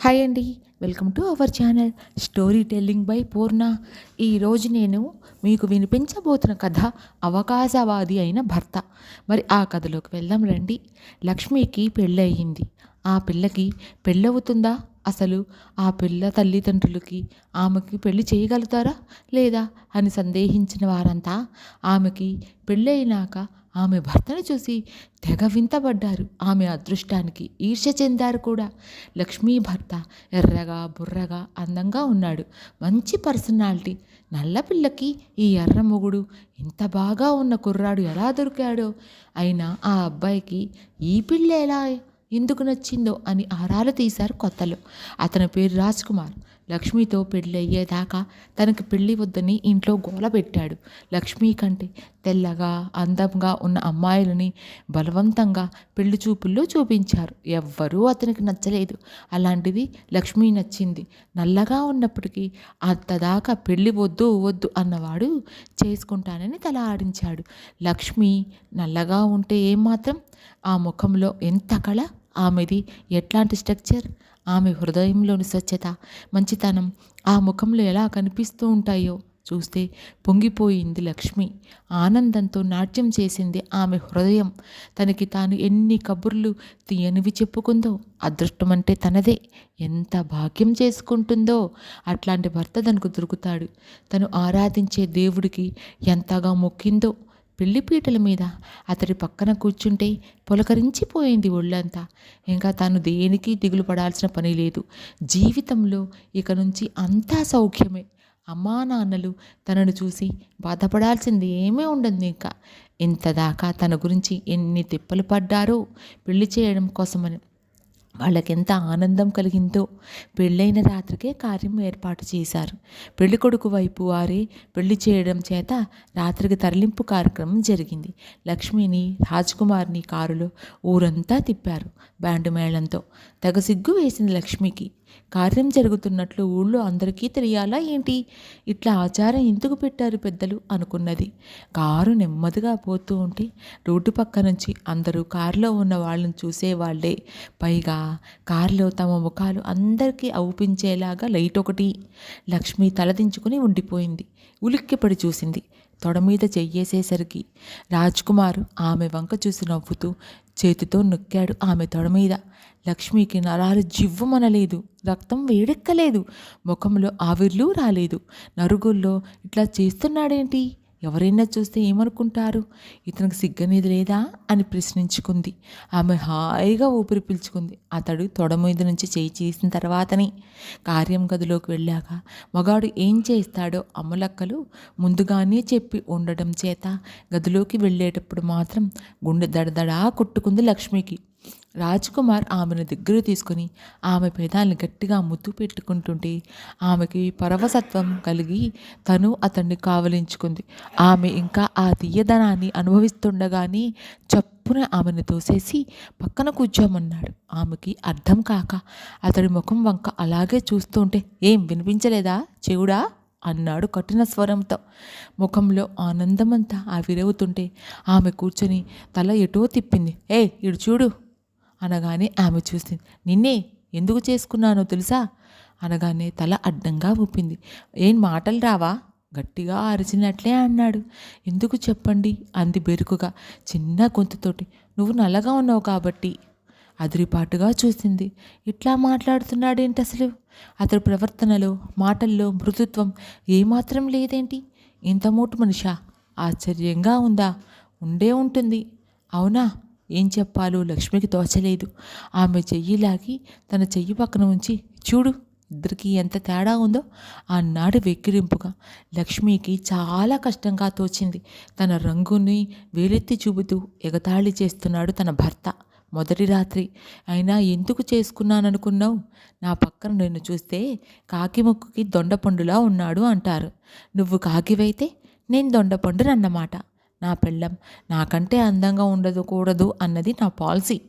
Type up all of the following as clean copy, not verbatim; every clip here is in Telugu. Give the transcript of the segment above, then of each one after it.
హాయ్ అండి. Welcome to our channel story telling by Purna. ఈరోజు నేను మీకు వినిపించబోతున్న కథ అవకాశవాది అయిన భర్త. మరి ఆ కథలోకి వెళ్దాం రండి. లక్ష్మికి పెళ్ళయింది. ఆ పిల్లకి పెళ్ళవుతుందా? అసలు ఆ పిల్ల తల్లిదండ్రులకి ఆమెకి పెళ్లి చేయగలుగుతారా లేదా అని సందేహించిన వారంతా ఆమెకి పెళ్ళయినాక ఆమె భర్తను చూసి తెగ వింతపడ్డారు. ఆమె అదృష్టానికి ఈర్ష్య చెందారు కూడా. లక్ష్మీ భర్త ఎర్రగా బుర్రగా అందంగా ఉన్నాడు. మంచి పర్సనాలిటీ. నల్ల పిల్లకి ఈ ఎర్ర మొగుడు ఇంత బాగా ఉన్న కుర్రాడు ఎలా దొరికాడో. అయినా ఆ అబ్బాయికి ఈ పిల్ల ఎలా ఎందుకు నచ్చిందో అని ఆరాలు తీశారు కొత్తలో. అతని పేరు రాజ్ కుమార్. లక్ష్మితో పెళ్ళి అయ్యేదాకా తనకి పెళ్ళి వద్దని ఇంట్లో గోల పెట్టాడు. లక్ష్మి కంటే తెల్లగా అందంగా ఉన్న అమ్మాయిలని బలవంతంగా పెళ్లి చూపుల్లో చూపించారు. ఎవ్వరూ అతనికి నచ్చలేదు. అలాంటిది లక్ష్మి నచ్చింది. నల్లగా ఉన్నప్పటికీ అంతదాకా పెళ్ళి వద్దు వద్దు అన్నవాడు చేసుకుంటానని తల ఆడించాడు. లక్ష్మి నల్లగా ఉంటే ఏమాత్రం, ఆ ముఖంలో ఎంత కళ, ఆమెది ఎట్లాంటి స్ట్రక్చర్, ఆమె హృదయంలోని స్వచ్ఛత, మంచితనం ఆ ముఖంలో ఎలా కనిపిస్తూ ఉంటాయో చూస్తే పొంగిపోయింది లక్ష్మి. ఆనందంతో నాట్యం చేసింది ఆమె హృదయం. తనకి తాను ఎన్ని కబుర్లు తీయనివి చెప్పుకుందో. అదృష్టం అంటే తనదే. ఎంత భాగ్యం చేసుకుంటుందో. అట్లాంటి భర్త తనకు దొరుకుతాడు. తను ఆరాధించే దేవుడికి ఎంతగా మొక్కిందో. పెళ్లిపీటల మీద అతడి పక్కన కూర్చుంటే పులకరించిపోయింది ఒళ్ళంతా. ఇంకా తాను దేనికి దిగులు పడాల్సిన పని లేదు. జీవితంలో ఇక నుంచి అంతా సౌఖ్యమే. అమ్మా నాన్నలు తనను చూసి బాధపడాల్సింది ఏమీ ఉండదు. ఇంకా ఇంతదాకా తన గురించి ఎన్ని తిప్పలు పడ్డారో పెళ్లి చేయడం కోసమని. వాళ్ళకెంత ఆనందం కలిగిందో. పెళ్ళైన రాత్రికే కార్యం ఏర్పాటు చేశారు. పెళ్ళికొడుకు వైపు వారే పెళ్లి చేయడం చేత రాత్రికి తరలింపు కార్యక్రమం జరిగింది. లక్ష్మిని రాజ్కుమార్ని కారులో ఊరంతా తిప్పారు బ్యాండు మేళంతో. తెగ సిగ్గు వేసింది లక్ష్మికి. కార్యం జరుగుతున్నట్లు ఊళ్ళో అందరికీ తెలియాలా ఏంటి? ఇట్లా ఆచారం ఎందుకు పెట్టారు పెద్దలు అనుకున్నది. కారు నెమ్మదిగా పోతూ ఉంటే రోడ్డు పక్క నుంచి అందరూ కారులో ఉన్న వాళ్ళని చూసేవాళ్లే. పైగా కారులో తమ ముఖాలు అందరికీ అవుపించేలాగా లైట్ ఒకటి. లక్ష్మి తలదించుకుని ఉండిపోయింది. ఉలిక్కిపడి చూసింది. తొడ మీద చెయ్యేసేసరికి రాజ్కుమార్ ఆమె వంక చూసి నవ్వుతూ చేతితో నొక్కాడు ఆమె తొడ మీద. లక్ష్మికి నరాలు జివ్వుమనలేదు. రక్తం వేడెక్కలేదు. ముఖంలో ఆవిర్లు రాలేదు. నరుగుల్లో ఇట్లా చేస్తున్నాడేంటి? ఎవరైనా చూస్తే ఏమనుకుంటారు? ఇతనికి సిగ్గనేది లేదా అని ప్రశ్నించుకుంది. ఆమె హాయిగా ఊపిరి పీల్చుకుంది. అతడు తొడ మీద నుంచి చేయి చేసిన తర్వాతని. కార్యం గదిలోకి వెళ్ళాక మగాడు ఏం చేస్తాడో అమ్మలక్కలు ముందుగానే చెప్పి ఉండడం చేత గదిలోకి వెళ్ళేటప్పుడు మాత్రం గుండె దడదడా కొట్టుకుంది లక్ష్మికి. రాజ్కుమార్ ఆమెను దగ్గర తీసుకుని ఆమె పెదాలను గట్టిగా ముద్దు పెట్టుకుంటుంటే ఆమెకి పరవశత్వం కలిగి తను అతన్ని కావలించుకుంది. ఆమె ఇంకా ఆ తీయదనాన్ని అనుభవిస్తుండగానే చప్పున ఆమెను తోసేసి పక్కన కూర్చోమన్నాడు. ఆమెకి అర్థం కాక అతడి ముఖం వంక అలాగే చూస్తుంటే ఏం వినిపించలేదా చెవుడా అన్నాడు కఠిన స్వరంతో. ముఖంలో ఆనందమంతా ఆవిరవుతుంటే ఆమె కూర్చొని తల ఎటో తిప్పింది. ఇడు చూడు అనగానే ఆమె చూసింది. నిన్నే ఎందుకు చేసుకున్నానో తెలుసా అనగానే తల అడ్డంగా ఊపింది. ఏం మాటలు రావా? గట్టిగా అరిచినట్లే అన్నాడు. ఎందుకు చెప్పండి అంది బెరుకుగా చిన్న గొంతుతోటి. నువ్వు నల్లగా ఉన్నావు కాబట్టి. అదిరిపాటుగా చూసింది. ఇట్లా మాట్లాడుతున్నాడేంటి అసలు? అతడి ప్రవర్తనలో మాటల్లో మృదుత్వం ఏమాత్రం లేదేంటి? ఇంత మోటు మనిషా? ఆశ్చర్యంగా ఉందా? ఉండే ఉంటుంది. అవునా? ఏం చెప్పాలో లక్ష్మికి తోచలేదు. ఆమె చెయ్యి లాగి తన చెయ్యి పక్కన ఉంచి చూడు ఇద్దరికి ఎంత తేడా ఉందో అన్నాడు వెక్కిరింపుగా. లక్ష్మికి చాలా కష్టంగా తోచింది. తన రంగుని వేలెత్తి చూపుతూ ఎగతాళి చేస్తున్నాడు తన భర్త. మొదటి రాత్రి అయినా ఎందుకు చేసుకున్నాననుకున్నావు? నా పక్కన నిన్ను చూస్తే కాకి ముక్కుకి దొండపండులా ఉన్నాడు అంటారు. నువ్వు కాకివైతే నేను దొండపండునన్నమాట. నా పెళ్ళం నాకంటే అందంగా ఉండకూడదు అన్నది నా పాలసీ.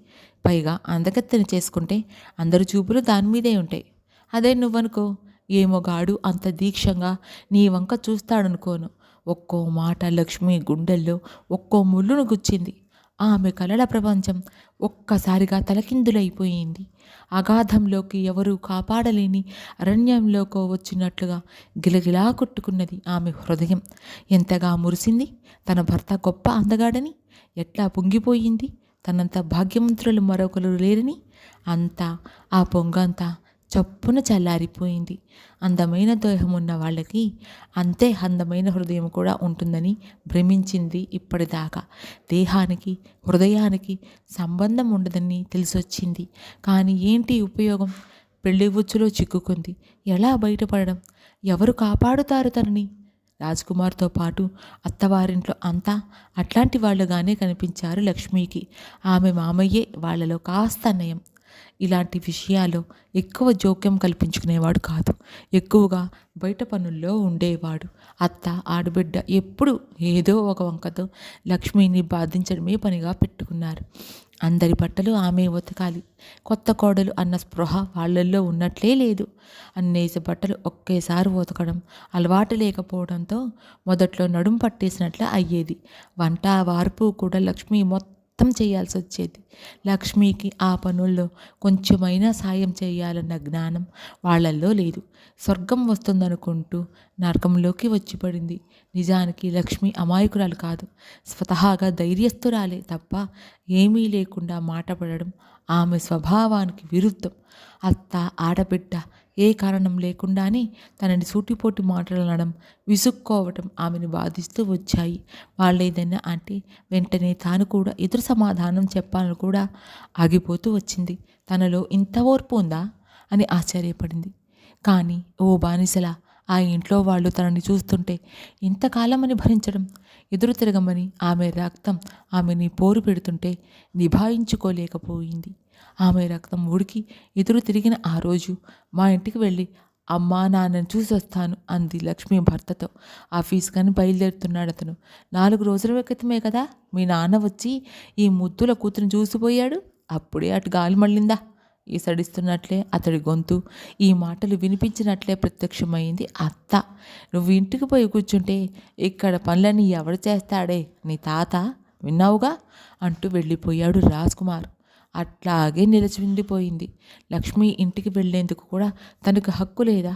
పైగా అందగత్తెని చేసుకుంటే అందరి చూపులు దాని మీదే ఉంటాయి. అదే నువ్వనుకో, ఏ మొగాడు అంత దీక్షంగా నీ వంక చూస్తాడనుకోను. ఒక్కో మాట లక్ష్మి గుండెల్లో ఒక్కో ముళ్ళును గుచ్చింది. ఆమె కలల ప్రపంచం ఒక్కసారిగా తలకిందులైపోయింది. అగాధంలోకి ఎవరూ కాపాడలేని అరణ్యంలోకి వచ్చినట్లుగా గిలగిలా కొట్టుకున్నది ఆమె హృదయం. ఎంతగా మురిసింది తన భర్త గొప్ప అందగాడని, ఎట్లా పొంగిపోయింది తనంత భాగ్యవంతులు మరొకరు లేరని. అంతా ఆ పొంగంతా చప్పున చల్లారిపోయింది. అందమైన దేహం ఉన్న వాళ్ళకి అంతే అందమైన హృదయం కూడా ఉంటుందని భ్రమించింది ఇప్పటిదాకా. దేహానికి హృదయానికి సంబంధం ఉండదని తెలిసొచ్చింది. కానీ ఏంటి ఉపయోగం? పెళ్లి ఉచ్చులో చిక్కుకుంది. ఎలా బయటపడడం? ఎవరు కాపాడుతారు తనని? రాజ్కుమార్తో పాటు అత్తవారింట్లో అంతా అట్లాంటి వాళ్ళుగానే కనిపించారు లక్ష్మికి. ఆమె మామయ్యే వాళ్ళలో కాస్త నయం. ఇలాంటి విషయాల్లో ఎక్కువ జోక్యం కల్పించుకునేవాడు కాదు. ఎక్కువగా బయట పనుల్లో ఉండేవాడు. అత్త ఆడబిడ్డ ఎప్పుడు ఏదో ఒక వంకతో లక్ష్మిని బాధించడమే పనిగా పెట్టుకున్నారు. అందరి బట్టలు ఆమె ఉతకాలి. కొత్త కోడలు అన్న స్పృహ వాళ్ళల్లో ఉన్నట్లే లేదు. అన్నేసి బట్టలు ఒకేసారి ఉతకడం అలవాటు లేకపోవడంతో మొదట్లో నడుం పట్టేసినట్లు అయ్యేది. వంట వార్పు కూడా లక్ష్మి మొత్తం చేయాల్సి వచ్చేది. లక్ష్మికి ఆ పనుల్లో కొంచెమైనా సాయం చేయాలన్న జ్ఞానం వాళ్ళల్లో లేదు. స్వర్గం వస్తుందనుకుంటూ నరకంలోకి వచ్చి పడింది. నిజానికి లక్ష్మి అమాయకురాలు కాదు. స్వతహాగా ధైర్యస్తురాలే తప్ప ఏమీ లేకుండా మాట పడడం ఆమె స్వభావానికి విరుద్ధం. అత్త ఆడబిడ్డ ఏ కారణం లేకుండానే తనని సూటిపోటి మాట్లాడడం, విసుక్కోవటం ఆమెను బాధిస్తూ వచ్చాయి. వాళ్ళేదైనా అంటే వెంటనే తాను కూడా ఎదురు సమాధానం చెప్పాలని కూడా ఆగిపోతూ వచ్చింది. తనలో ఇంత ఓర్పు ఉందా అని ఆశ్చర్యపడింది. కానీ ఓ బానిసలా ఆ ఇంట్లో వాళ్ళు తనని చూస్తుంటే ఇంతకాలమని భరించడం, ఎదురు తిరగమని ఆమె రక్తం ఆమెని పోరు పెడుతుంటే నిభాయించుకోలేకపోయింది. ఆమె రక్తం ఉడికి ఎదురు తిరిగిన ఆ రోజు మా ఇంటికి వెళ్ళి అమ్మా నాన్నని చూసి వస్తాను అంది లక్ష్మి భర్తతో. ఆఫీస్కని బయలుదేరుతున్నాడు అతను. 4 రోజుల క్రితమే కదా మీ నాన్న వచ్చి ఈ ముద్దుల కూతురుని చూసిపోయాడు. అప్పుడే అటు గాలి మళ్ళిందా? ఈసడిస్తున్నట్లే అతడి గొంతు ఈ మాటలు వినిపించినట్లే ప్రత్యక్షమైంది అత్త. నువ్వు ఇంటికి పోయి కూర్చుంటే ఇక్కడ పనులన్నీ ఎవడు చేస్తాడే? నీ తాత, విన్నావుగా అంటూ వెళ్ళిపోయాడు రాజ్కుమార్. అట్లాగే నిలిచిండిపోయింది. లక్ష్మి ఇంటికి వెళ్ళేందుకు కూడా తనకు హక్కు లేదా?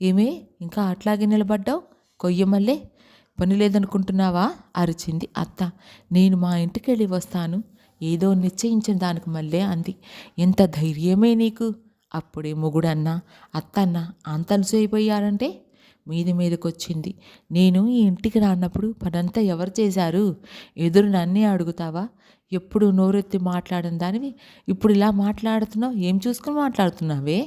ఏమే ఇంకా అట్లాగే నిలబడ్డావు? కొయ్యమల్లే పని లేదనుకుంటున్నావా? అరిచింది అత్త. నేను మా ఇంటికి వెళ్ళి వస్తాను. ఏదో నిశ్చయించిన దానికి మళ్ళీ అంది. ఎంత ధైర్యమే నీకు? అప్పుడే మొగుడన్నా అత్తన్నా అంత అలసైపోయారంటే మీదకొచ్చింది. నేను ఈ ఇంటికి రానప్పుడు పనంతా ఎవరు చేశారు? ఎదురు నన్నే అడుగుతావా? ఎప్పుడు నోరెత్తి మాట్లాడని దానివి ఇప్పుడు ఇలా మాట్లాడుతున్నావు. ఏం చూసుకుని మాట్లాడుతున్నావే?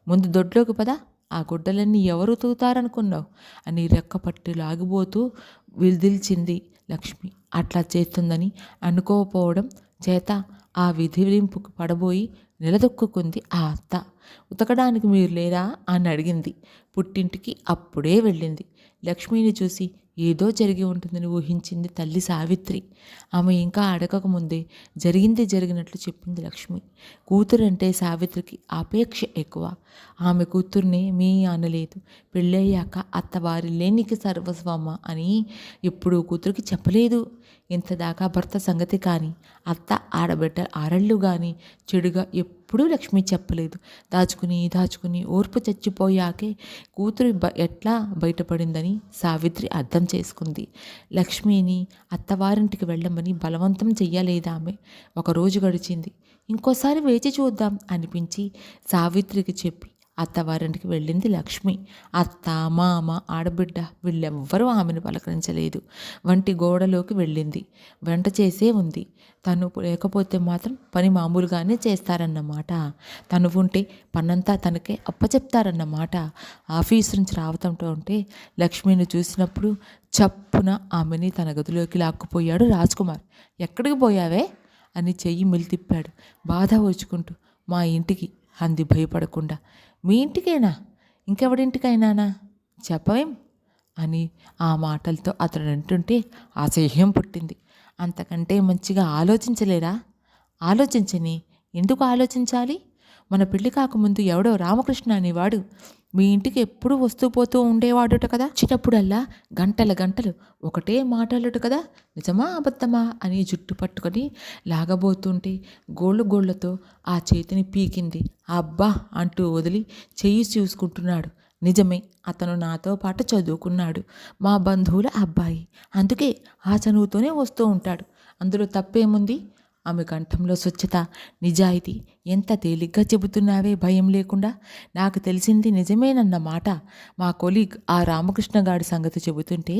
ముందు దొడ్లోకి పద. ఆ గుడ్డలన్నీ ఎవరు తూతారనుకున్నావు అని రెక్కపట్టి లాగిపోతూ విదిల్చింది లక్ష్మి. అట్లా చేస్తుందని అనుకోకపోవడం చేత ఆ విధిలింపుకు పడబోయి నిలదొక్కుంది ఆ అత్త. ఉతకడానికి మీరు లేరా అని అడిగింది. పుట్టింటికి అప్పుడే వెళ్ళింది. లక్ష్మిని చూసి ఏదో జరిగి ఉంటుందని ఊహించింది తల్లి సావిత్రి. ఆమె ఇంకా అడగకముందే జరిగినట్లు చెప్పింది లక్ష్మి. కూతురంటే సావిత్రికి అపేక్ష ఎక్కువ. ఆమె కూతుర్ని మీ అనలేదు. పెళ్ళయ్యాక అత్తవారి లేనికి సర్వస్వమ్మ అని ఎప్పుడూ కూతురికి చెప్పలేదు. ఇంతదాకా భర్త సంగతి కానీ అత్త ఆడబిడ్డ ఆరళ్ళు కానీ చెడుగా ఎప్పుడూ లక్ష్మి చెప్పలేదు. దాచుకుని ఓర్పు చచ్చిపోయాకే కూతురు ఎట్లా బయటపడిందని సావిత్రి అర్థం చేసుకుంది. లక్ష్మిని అత్తవారింటికి వెళ్ళమని బలవంతం చెయ్యలేదామె. ఒకరోజు గడిచింది. ఇంకోసారి వేచి చూద్దాం అనిపించి సావిత్రికి చెప్పి అత్తవారింటికి వెళ్ళింది లక్ష్మి. అత్త మామ ఆడబిడ్డ వీళ్ళెవ్వరూ ఆమెను పలకరించలేదు. వంటి గోడలోకి వెళ్ళింది. వంట చేసే ఉంది. తను లేకపోతే మాత్రం పని మామూలుగానే చేస్తారన్నమాట. తను ఉంటే పనంతా తనకే అప్పచెప్తారన్నమాట. ఆఫీసు నుంచి రావటంతో ఉంటే లక్ష్మిని చూసినప్పుడు చప్పున ఆమెని తన గదిలోకి లాక్కుపోయాడు రాజ్కుమార్. ఎక్కడికి పోయావే అని చెయ్యి మెలితిప్పాడు బాధ వచ్చుకుంటూ. మా ఇంటికి అంది భయపడకుండా. మీ ఇంటికేనా? ఇంకెవడింటికైనానా? చెప్పవేం అని ఆ మాటలతో అతడు అంటుంటే అసహ్యం పుట్టింది. అంతకంటే మంచిగా ఆలోచించలేరా? ఆలోచించని. ఎందుకు ఆలోచించాలి? మన పెళ్లి కాకముందు ఎవడో రామకృష్ణ అనేవాడు మీ ఇంటికి ఎప్పుడు వస్తూ పోతూ ఉండేవాడుట కదా, వచ్చినప్పుడల్లా గంటల గంటలు ఒకటే మాటలుట కదా, నిజమా అబద్ధమా అని జుట్టు పట్టుకొని లాగబోతుంటే గోళ్ళు గోళ్లతో ఆ చేతిని పీకింది. అబ్బా అంటూ వదిలి చెయ్యి చూసుకుంటున్నాడు. నిజమే, అతను నాతో పాటు చదువుకున్నాడు, మా బంధువుల అబ్బాయి, అందుకే ఆ చనువుతోనే వస్తూ ఉంటాడు, అందులో తప్పేముంది? ఆమె కంఠంలో స్వచ్ఛత, నిజాయితీ. ఎంత తేలిగ్గా చెబుతున్నావే భయం లేకుండా. నాకు తెలిసింది నిజమేనన్న మాట. మా కొలీగ్ ఆ రామకృష్ణ గాడి సంగతి చెబుతుంటే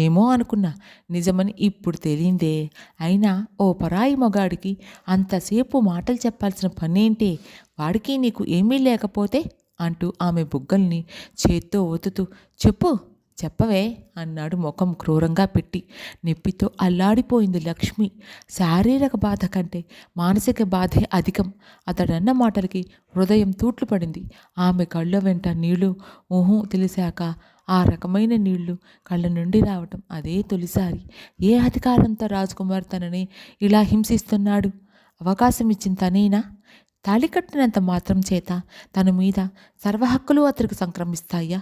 ఏమో అనుకున్నా, నిజమని ఇప్పుడు తెలియందే. అయినా ఓ పరాయి మగాడికి అంతసేపు మాటలు చెప్పాల్సిన పనేంటే? వాడికి నీకు ఏమీ లేకపోతే అంటూ ఆమె బుగ్గల్ని చేత్తో ఒత్తుతూ చెప్పు చెప్పవే అన్నాడు ముఖం క్రూరంగా పెట్టి. నొప్పితో అల్లాడిపోయింది లక్ష్మి. శారీరక బాధ కంటే మానసిక బాధే అధికం. అతడన్న మాటలకి హృదయం తూట్లు పడింది. ఆమె కళ్ళ వెంట నీళ్లు తెలిసాక ఆ రకమైన నీళ్లు కళ్ళ నుండి రావటం అదే తొలిసారి. ఏ అధికారంతో రాజ్కుమార్ తనని ఇలా హింసిస్తున్నాడు? అవకాశం ఇచ్చిన తనేనా? తాళి కట్టినంత మాత్రం చేత తన మీద సర్వహక్కులు అతనికి సంక్రమిస్తాయా?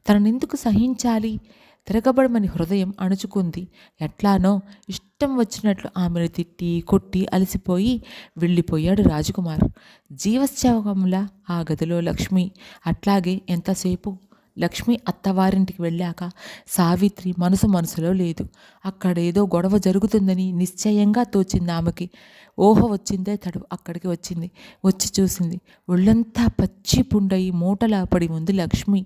తననెందుకు సహించాలి? తిరగబడమని హృదయం అణుచుకుంది. ఎట్లానో ఇష్టం వచ్చినట్లు ఆమెను తిట్టి కొట్టి అలసిపోయి వెళ్ళిపోయాడు రాజకుమార్. జీవశ్చవంలా ఆ గదిలో లక్ష్మి. అట్లాగే ఎంతసేపు. లక్ష్మి అత్తవారింటికి వెళ్ళాక సావిత్రి మనసులో లేదు. అక్కడేదో గొడవ జరుగుతుందని నిశ్చయంగా తోచింది ఆమెకి. ఓహో వచ్చిందే తడువు అక్కడికి వచ్చింది. వచ్చి చూసింది. ఒళ్ళంతా పచ్చి పుండయి మూటలా పడి ఉంది లక్ష్మి.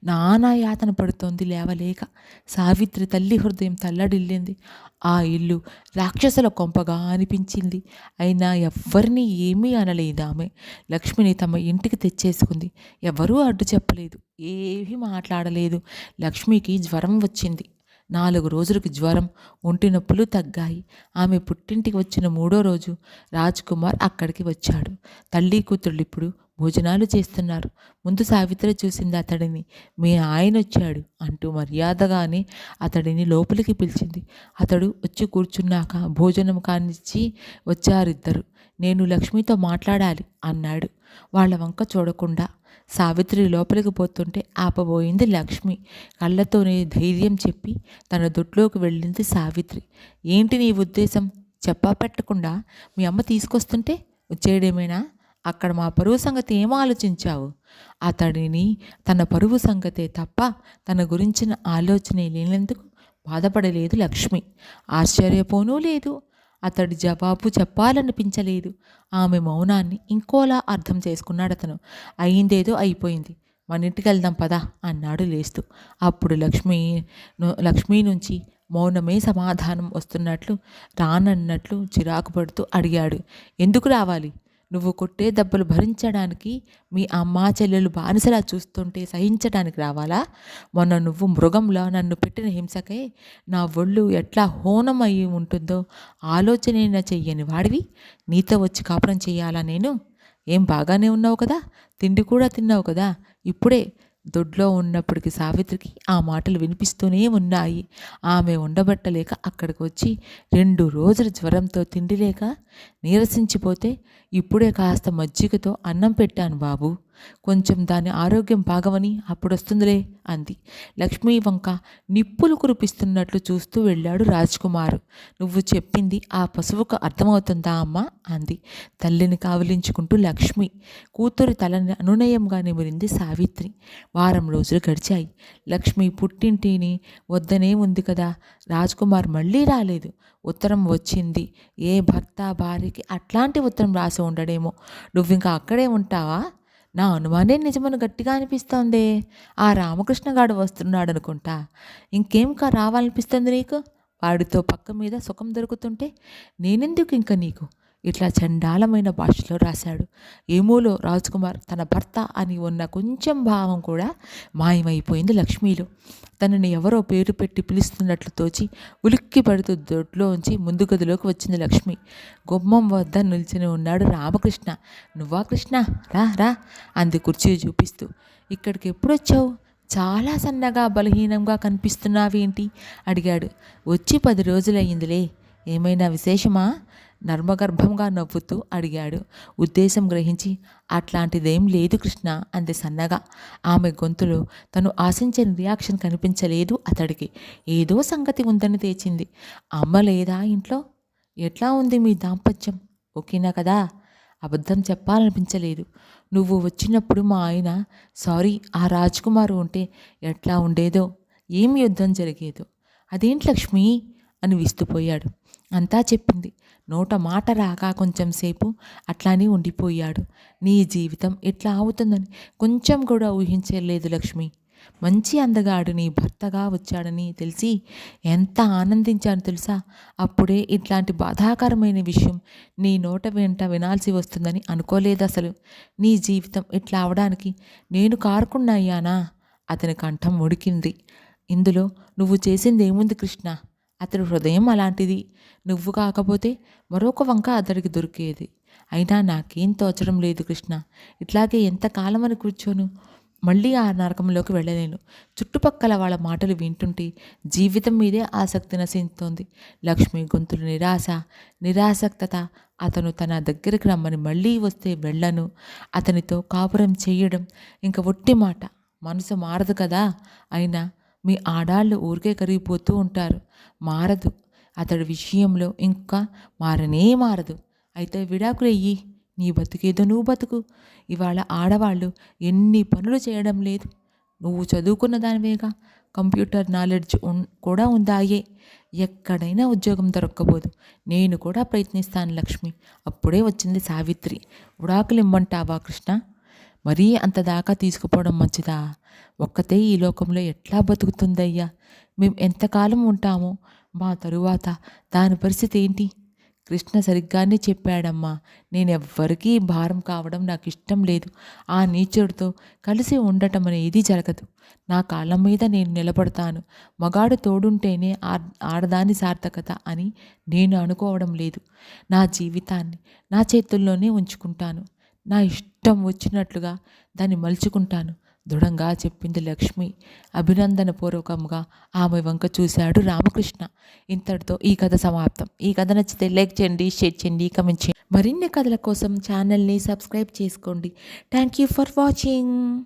నానా యాతన పడుతోంది లేవలేక. సావిత్రి తల్లి హృదయం తల్లడిల్లింది. ఆ ఇల్లు రాక్షసుల కొంపగా అనిపించింది. అయినా ఎవ్వరినీ ఏమీ అనలేదు ఆమె. లక్ష్మిని తమ ఇంటికి తెచ్చేసుకుంది. ఎవరూ అడ్డు చెప్పలేదు, ఏమీ మాట్లాడలేదు. లక్ష్మికి జ్వరం వచ్చింది. 4 రోజులకి జ్వరం, ఒంటి నొప్పులు తగ్గాయి. ఆమె పుట్టింటికి వచ్చిన 3వ రోజు రాజ్కుమార్ అక్కడికి వచ్చాడు. తల్లి కూతుళ్ళు ఇప్పుడు భోజనాలు చేస్తున్నారు. ముందు సావిత్రి చూసింది అతడిని. మీ ఆయన వచ్చాడు అంటూ మర్యాదగానే అతడిని లోపలికి పిలిచింది. అతడు వచ్చి కూర్చున్నాక భోజనం కానిచ్చి వచ్చారిద్దరు. నేను లక్ష్మితో మాట్లాడాలి అన్నాడు వాళ్ళ వంక చూడకుండా. సావిత్రి లోపలికి పోతుంటే ఆపబోయింది లక్ష్మి. కళ్ళతోనే ధైర్యం చెప్పి తన దొడ్లోకి వెళ్ళింది సావిత్రి. ఏంటి నీ ఉద్దేశం? చెప్పా పెట్టకుండా మీ అమ్మ తీసుకొస్తుంటే వచ్చేయడమేనా? అక్కడ మా పరువు సంగతి ఏం ఆలోచించావు? అతడిని తన పరువు సంగతే తప్ప తన గురించిన ఆలోచనే లేనందుకు బాధపడలేదు లక్ష్మి. ఆశ్చర్యపోనూ లేదు. అతడి జవాబు చెప్పాలనిపించలేదు. ఆమె మౌనాన్ని ఇంకోలా అర్థం చేసుకున్నాడు అతను. అయిందేదో అయిపోయింది, మన ఇంటికి వెళ్దాం పదా అన్నాడు లేస్తూ. అప్పుడు లక్ష్మి నుంచి మౌనమే సమాధానం వస్తున్నట్లు రానన్నట్లు చిరాకు పడుతూ అడిగాడు. ఎందుకు రావాలి? నువ్వు కొట్టే దెబ్బలు భరించడానికి మీ అమ్మా చెల్లెలు బానిసలా చూస్తుంటే సహించడానికి రావాలా? మొన్న నువ్వు మృగంలా నన్ను పెట్టిన హింసకే నా ఒళ్ళు ఎట్లా హోనమయ్యి ఉంటుందో ఆలోచనైనా చెయ్యని వాడివి నీతో వచ్చి కాపురం చెయ్యాలా నేను? ఏం బాగానే ఉన్నావు కదా, తిండి కూడా తిన్నావు కదా. ఇప్పుడే దొడ్లో ఉన్నప్పటికీ సావిత్రికి ఆ మాటలు వినిపిస్తూనే ఉన్నాయి. ఆమె ఉండబట్టలేక అక్కడికి వచ్చి 2 రోజుల జ్వరంతో తిండి లేక నీరసించిపోతే ఇప్పుడే కాస్త మజ్జిగతో అన్నం పెట్టాను బాబు, కొంచెం దాని ఆరోగ్యం బాగవని అప్పుడొస్తుందిలే అంది. లక్ష్మీ వంక నిప్పులు కురిపిస్తున్నట్లు చూస్తూ వెళ్ళాడు రాజ్కుమార్. నువ్వు చెప్పింది ఆ పశువుకు అర్థమవుతుందా అమ్మా అంది తల్లిని కావలించుకుంటూ లక్ష్మి. కూతురి తలని అనునయంగా నిమిరింది సావిత్రి. వారం రోజులు గడిచాయి. లక్ష్మి పుట్టింటిని వద్దనే ఉంది కదా. రాజ్కుమార్ మళ్ళీ రాలేదు. ఉత్తరం వచ్చింది. ఏ భర్త భార్యకి అట్లాంటి ఉత్తరం రాసి ఉండడేమో. నువ్వింకా అక్కడే ఉంటావా? నా అనుమానే నిజమని గట్టిగా అనిపిస్తోందే. ఆ రామకృష్ణ గాడు వస్తున్నాడు అనుకుంటా. ఇంకేం రావాలనిపిస్తుంది నీకు? వాడితో పక్క మీద సుఖం దొరుకుతుంటే నేనెందుకు ఇంక నీకు? ఇట్లా చండాలమైన భాషలో రాశాడు. ఏమోలో రాజ్కుమార్ తన భర్త అని ఉన్న కొంచెం భావం కూడా మాయమైపోయింది లక్ష్మిలో. తనని ఎవరో పేరు పెట్టి పిలుస్తున్నట్లు తోచి ఉలిక్కి పడుతూ దొడ్లోంచి ముందు గదిలోకి వచ్చింది లక్ష్మి. గుమ్మం వద్ద నిల్చుని ఉన్నాడు రామకృష్ణ. నువ్వా కృష్ణ, రా రా అంది కుర్చీ చూపిస్తూ. ఇక్కడికి ఎప్పుడొచ్చావు? చాలా సన్నగా బలహీనంగా కనిపిస్తున్నావేంటి అడిగాడు. వచ్చి 10 రోజులయ్యిందిలే. ఏమైనా విశేషమా? నర్మగర్భంగా నవ్వుతూ అడిగాడు. ఉద్దేశం గ్రహించి అట్లాంటిదేం లేదు కృష్ణ అంది సన్నగా. ఆమె గొంతులో తను ఆశించిన రియాక్షన్ కనిపించలేదు అతడికి. ఏదో సంగతి ఉందని తేచింది. అమ్మ లేదా ఇంట్లో? ఎట్లా ఉంది మీ దాంపత్యం? ఓకేనా కదా? అబద్ధం చెప్పాలనిపించలేదు. నువ్వు వచ్చినప్పుడు మా ఆయన సారీ ఆ రాజ్కుమారు ఉంటే ఎట్లా ఉండేదో, ఏం యుద్ధం జరిగేదో. అదేంటి లక్ష్మి అని విస్తుపోయాడు. అంతా చెప్పింది. నోట మాట రాక కొంచెం సేపు అట్లానే ఉండిపోయాడు. నీ జీవితం ఎట్లా అవుతుందని కొంచెం కూడా ఊహించలేదు లక్ష్మి. మంచి అందగాడు నీ భర్తగా వచ్చాడని తెలిసి ఎంత ఆనందించాను తెలుసా? అప్పుడే ఇట్లాంటి బాధాకరమైన విషయం నీ నోట వెంట వినాల్సి వస్తుందని అనుకోలేదు అసలు. నీ జీవితం ఇట్లా అవడానికి నేను కారుకున్నాయ్యానా? అతని కంఠం ఉడికింది. ఇందులో నువ్వు చేసింది ఏముంది కృష్ణ? అతడి హృదయం అలాంటిది. నువ్వు కాకపోతే మరొక వంక అతడికి దొరికేది. అయినా నాకేం తోచడం లేదు కృష్ణ. ఇట్లాగే ఎంతకాలమని కూర్చోను? మళ్ళీ ఆ నరకంలోకి వెళ్ళలేను. చుట్టుపక్కల వాళ్ళ మాటలు వింటుంటే జీవితం మీదే ఆసక్తి నశిస్తోంది. లక్ష్మి గొంతులు నిరాసక్తత. అతను తన దగ్గరికి రమ్మని మళ్ళీ వస్తే వెళ్ళను. అతనితో కాపురం చేయడం ఇంక ఒట్టి మాట. మనసు మారదు కదా. అయినా మీ ఆడాళ్ళు ఊరికే కరిగిపోతూ ఉంటారు. మారదు. అతడి విషయంలో ఇంకా మారదు. అయితే విడాకులయ్యి నీ బతుకేదో నువ్వు బతుకు. ఇవాళ ఆడవాళ్ళు ఎన్ని పనులు చేయడం లేదు. నువ్వు చదువుకున్న దానివేగా, కంప్యూటర్ నాలెడ్జ్ కూడా ఉందాయే. ఎక్కడైనా ఉద్యోగం దొరక్కపోదు. నేను కూడా ప్రయత్నిస్తాను లక్ష్మి. అప్పుడే వచ్చింది సావిత్రి. విడాకులు ఇమ్మంటావా కృష్ణ? మరీ అంత దాకా తీసుకుపోవడం మంచిదా? ఒక్కతే ఈ లోకంలో ఎట్లా బతుకుతుందయ్యా? మేము ఎంతకాలం ఉంటామో? మా తరువాత దాని పరిస్థితి ఏంటి? కృష్ణ సరిగ్గానే చెప్పాడమ్మా. నేనెవ్వరికీ భారం కావడం నాకు ఇష్టం లేదు. ఆ నీచుడితో కలిసి ఉండటం అనేది జరగదు. నా కాళ్ళ మీద నేను నిలబడతాను. మగాడు తోడుంటేనే ఆడదాని సార్థకత అని నేను అనుకోవడం లేదు. నా జీవితాన్ని నా చేతుల్లోనే ఉంచుకుంటాను. నా ఇష్టం వచ్చినట్లుగా దాన్ని మలుచుకుంటాను దృఢంగా చెప్పింది లక్ష్మి. అభినందనపూర్వకంగా ఆమె వంక చూశాడు రామకృష్ణ. ఇంతటితో ఈ కథ సమాప్తం. ఈ కథ నచ్చితే లైక్ చేయండి, షేర్ చేయండి, కమెంట్ చేయండి. మరిన్ని కథల కోసం ఛానల్ని సబ్స్క్రైబ్ చేసుకోండి. Thank you for watching.